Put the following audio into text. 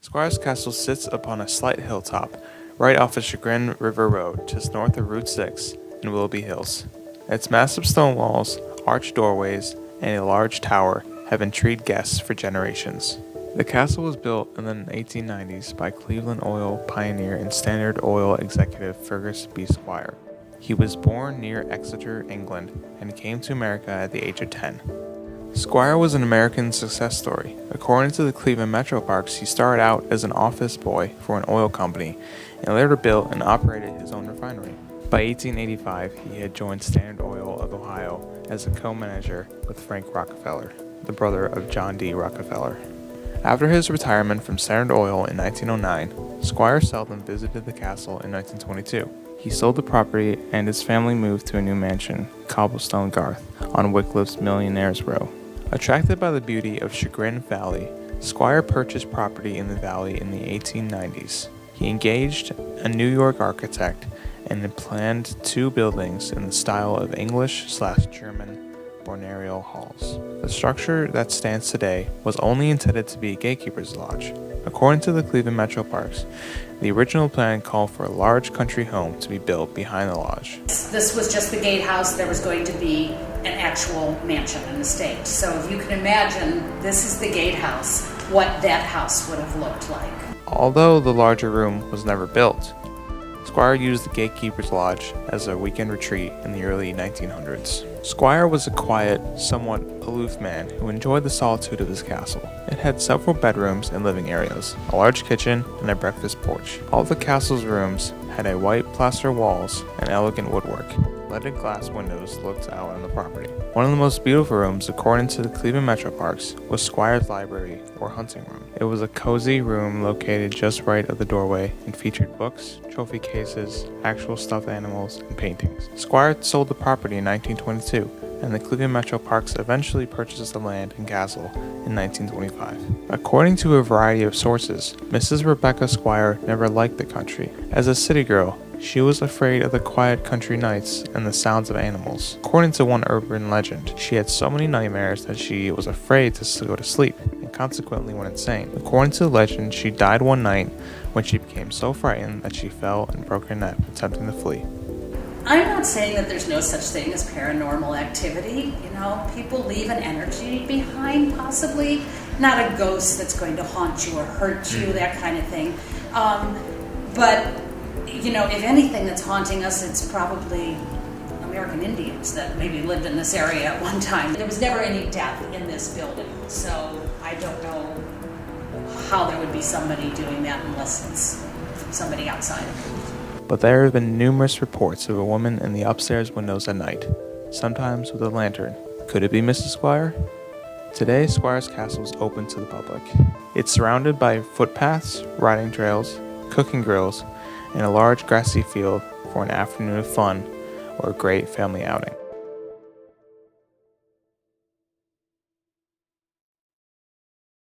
Squire's castle sits upon a slight hilltop, right off the Chagrin River Road, just north of Route 6 in Willoughby Hills. Its massive stone walls, arched doorways, and a large tower have intrigued guests for generations. The castle was built in the 1890s by Cleveland oil pioneer and Standard Oil executive Fergus B. Squire. He was born near Exeter, England, and came to America at the age of 10. Squire was an American success story. According to the Cleveland Metro Parks, he started out as an office boy for an oil company and later built and operated his own refinery. By 1885, he had joined Standard Oil of Ohio as a co-manager with Frank Rockefeller, the brother of John D. Rockefeller. After his retirement from Standard Oil in 1909, Squire seldom visited the castle in 1922. He sold the property and his family moved to a new mansion, Cobblestone Garth, on Wycliffe's Millionaires Row. Attracted by the beauty of Chagrin Valley, Squire purchased property in the valley in the 1890s. He engaged a New York architect and planned two buildings in the style of English/German Bornerial halls. The structure that stands today was only intended to be a gatekeeper's lodge. According to the Cleveland Metro Parks, the original plan called for a large country home to be built behind the lodge. This was just the gatehouse. There was going to be an actual mansion, an estate. So if you can imagine, this is the gatehouse, what that house would have looked like. Although the larger room was never built, Squire used the gatekeeper's lodge as a weekend retreat in the early 1900s. Squire was a quiet, somewhat aloof man who enjoyed the solitude of his castle. It had several bedrooms and living areas, a large kitchen, and a breakfast porch. All the castle's rooms had a white plaster walls and elegant woodwork. Leaded glass windows looked out on the property. One of the most beautiful rooms, according to the Cleveland Metro Parks, was Squire's library or hunting room. It was a cozy room located just right of the doorway and featured books, trophy cases, actual stuffed animals, and paintings. Squire sold the property in 1922, and the Cleveland Metro Parks eventually purchased the land and castle in 1925. According to a variety of sources, Mrs. Rebecca Squire never liked the country. As a city girl, she was afraid of the quiet country nights and the sounds of animals. According to one urban legend, she had so many nightmares that she was afraid to go to sleep, and consequently went insane. According to the legend, she died one night when she became so frightened that she fell and broke her neck attempting to flee. I'm not saying that there's no such thing as paranormal activity. People leave an energy behind, possibly. Not a ghost that's going to haunt you or hurt you, that kind of thing. But if anything that's haunting us, it's probably American Indians that maybe lived in this area at one time. There was never any death in this building, so I don't know how there would be somebody doing that unless it's somebody outside. But there have been numerous reports of a woman in the upstairs windows at night, sometimes with a lantern. Could it be Mrs. Squire? Today, Squire's castle is open to the public. It's surrounded by footpaths, riding trails, cooking grills, and a large grassy field for an afternoon of fun or a great family outing.